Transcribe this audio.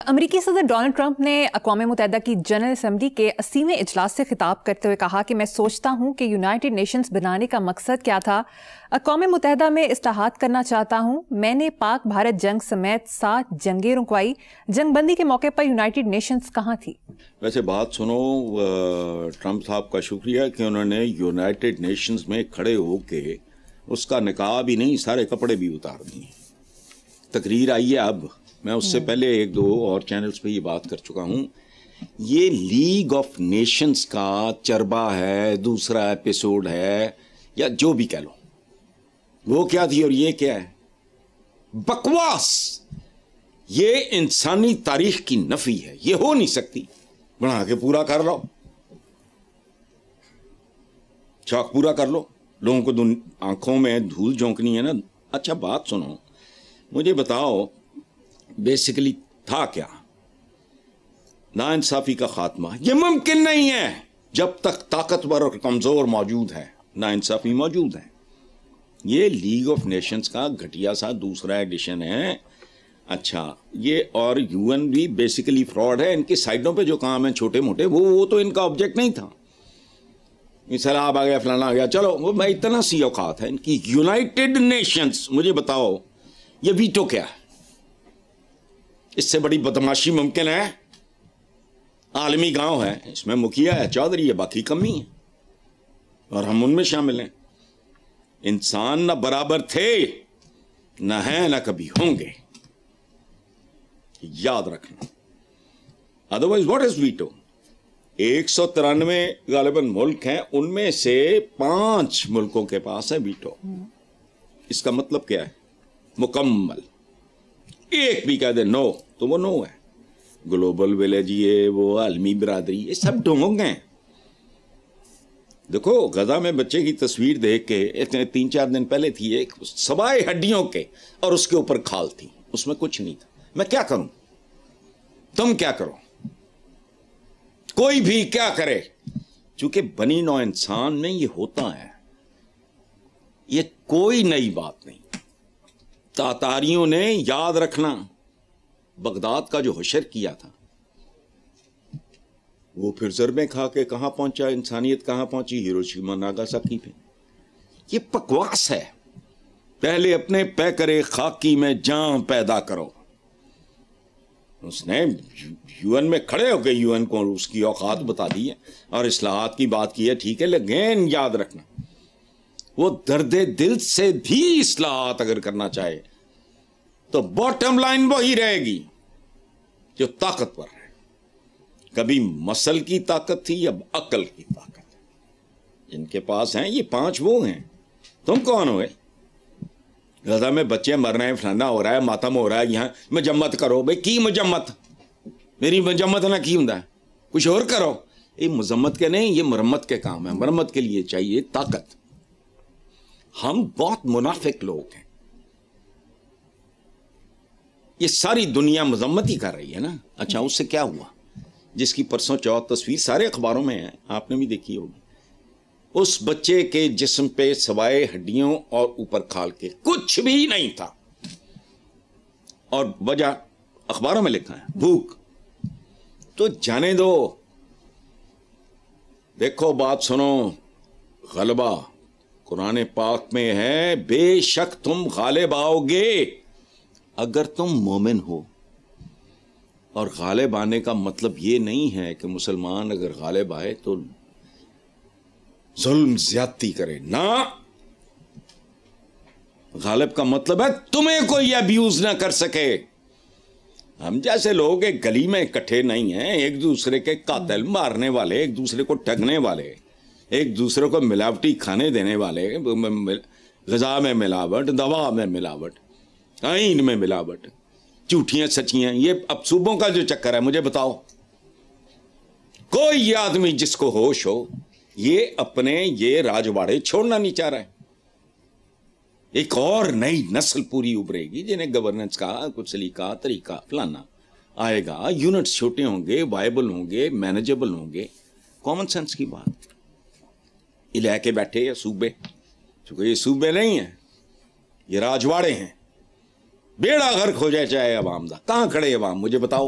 امریکی صدر Donald Trump نے اقوام متحدہ کی جنرل اسمبلی کے 80ویں اجلاس سے خطاب کرتے ہوئے کہا کہ میں سوچتا ہوں کہ یونائٹڈ نیشنز بنانے کا مقصد کیا تھا۔ اقوام متحدہ میں اصلاحات کرنا چاہتا ہوں۔ میں نے پاک بھارت جنگ سمیت 7 جنگیں رکوائی۔ جنگ بندی کے موقع پر یونائٹڈ نیشنز کہاں تھی؟ ویسے بات سنو، ٹرمپ صاحب کا شکریہ کہ انہوں نے یونائٹڈ نیشنز میں کھڑے ہو کے اس کا نقاب ہی نہیں، سارے کپڑے بھی اتار دیے۔ تقریر آئی ہے، اب میں اس سے پہلے 1-2 اور چینلز پہ یہ بات کر چکا ہوں، یہ لیگ آف نیشنز کا چربا ہے، دوسرا ایپیسوڈ ہے، یا جو بھی کہہ لو۔ وہ کیا تھی اور یہ کیا ہے؟ بکواس! یہ انسانی تاریخ کی نفی ہے، یہ ہو نہیں سکتی۔ بنا کے پورا کر لو، چاک پورا کر لو، لوگوں کو آنکھوں میں دھول جھونکنی ہے نا۔ اچھا بات سنو، مجھے بتاؤ بیسیکلی تھا کیا؟ ناانصافی کا خاتمہ۔ یہ ممکن نہیں ہے جب تک طاقتور اور کمزور موجود ہے، ناانصافی موجود ہے۔ یہ لیگ آف نیشنز کا گھٹیا سا دوسرا ایڈیشن ہے۔ اچھا، یہ اور یو این بھی بیسیکلی فراڈ ہے۔ ان کی سائڈوں پہ جو کام ہیں چھوٹے موٹے، وہ تو ان کا آبجیکٹ نہیں تھا۔ سیلاب آ گیا، فلانا آ گیا، چلو وہ میں اتنا سی اوقات ہے ان کی۔ یونائٹڈ نیشنز، مجھے بتاؤ یہ ویٹو کیا ہے؟ اس سے بڑی بدماشی ممکن ہے؟ عالمی گاؤں ہے، اس میں مکھیا ہے، چودھری ہے، باقی کمی ہے، اور ہم ان میں شامل ہیں۔ انسان نہ برابر تھے، نہ ہیں، نہ کبھی ہوں گے، یاد رکھنا۔ Otherwise what is veto? 193 غالباً ملک ہیں، ان میں سے 5 ملکوں کے پاس ہے ویٹو۔ اس کا مطلب کیا ہے؟ مکمل۔ ایک بھی کہہ دے نو تو وہ نو ہے۔ گلوبل ولیج، یہ وہ عالمی برادری، یہ سب ڈھونگ ہیں۔ دیکھو غزہ میں بچے کی تصویر دیکھ کے 3-4 دن پہلے تھی، ایک سوائے ہڈیوں کے اور اس کے اوپر کھال تھی، اس میں کچھ نہیں تھا۔ میں کیا کروں؟ تم کیا کرو؟ کوئی بھی کیا کرے؟ چونکہ بنی نوع انسان میں یہ ہوتا ہے، یہ کوئی نئی بات نہیں۔ تاتاریوں نے، یاد رکھنا، بغداد کا جو حشر کیا تھا، وہ پھر ضربیں کھا کے کہاں پہنچا؟ انسانیت کہاں پہنچی؟ ہیروشیما ناگاساکی پہ۔ یہ بکواس ہے۔ پہلے اپنے پیکرے خاکی میں جان پیدا کرو۔ اس نے یو این میں کھڑے ہو کے یو این کو اس کی اوقات بتا دی ہے اور اصلاحات کی بات کی ہے، ٹھیک ہے، لیکن یاد رکھنا وہ درد دل سے بھی اصلاحات اگر کرنا چاہے تو باٹم لائن وہی رہے گی جو طاقتور ہے۔ کبھی مسل کی طاقت تھی، اب عقل کی طاقت ہے۔ جن کے پاس ہیں یہ 5 وہ ہیں۔ تم کون ہوئے؟ غزہ میں بچے مر رہے ہیں، فلانا ہو رہا ہے، ماتم ہو رہا ہے، یہاں مجمت کرو۔ بھئی کی مجمت؟ میری مجمت نہ کی ہوں، کچھ اور کرو۔ یہ مذمت کے نہیں، یہ مرمت کے کام ہے۔ مرمت کے لیے چاہیے طاقت۔ ہم بہت منافق لوگ ہیں۔ یہ ساری دنیا مذمت ہی کر رہی ہے نا۔ اچھا، اس سے کیا ہوا؟ جس کی پرسوں چوتھ تصویر سارے اخباروں میں ہے، آپ نے بھی دیکھی ہوگی۔ اس بچے کے جسم پہ سوائے ہڈیوں اور اوپر کھال کے کچھ بھی نہیں تھا، اور وجہ اخباروں میں لکھا ہے، بھوک۔ تو جانے دو۔ دیکھو بات سنو، غلبہ قرآن پاک میں ہے، بے شک تم غالب آؤ گے اگر تم مومن ہو۔ اور غالب آنے کا مطلب یہ نہیں ہے کہ مسلمان اگر غالب آئے تو ظلم زیادتی کرے، نہ۔ غالب کا مطلب ہے تمہیں کوئی ابیوز نہ کر سکے۔ ہم جیسے لوگ ایک گلی میں اکٹھے نہیں ہیں، ایک دوسرے کے قاتل، مارنے والے، ایک دوسرے کو ٹھگنے والے، ایک دوسرے کو ملاوٹی کھانے دینے والے، غذا میں ملاوٹ، دوا میں ملاوٹ، آئین میں ملاوٹ، جھوٹیاں سچیاں۔ یہ اب صوبوں کا جو چکر ہے، مجھے بتاؤ کوئی آدمی جس کو ہوش ہو یہ اپنے یہ راجواڑے چھوڑنا نہیں چاہ رہا ہے۔ ایک اور نئی نسل پوری ابھرے گی جنہیں گورننس کا کچھ سلیقہ، طریقہ فلانا آئے گا، یونٹس چھوٹے ہوں گے، وائبل ہوں گے، مینیجبل ہوں گے۔ کامن سینس کی بات۔ یہ لے کے بیٹھے یا صوبے، چونکہ یہ صوبے نہیں ہیں، یہ راجواڑے ہیں۔ بیڑا غرق ہو جائے چاہے عوام دا، کہاں کھڑے عوام؟ مجھے بتاؤ۔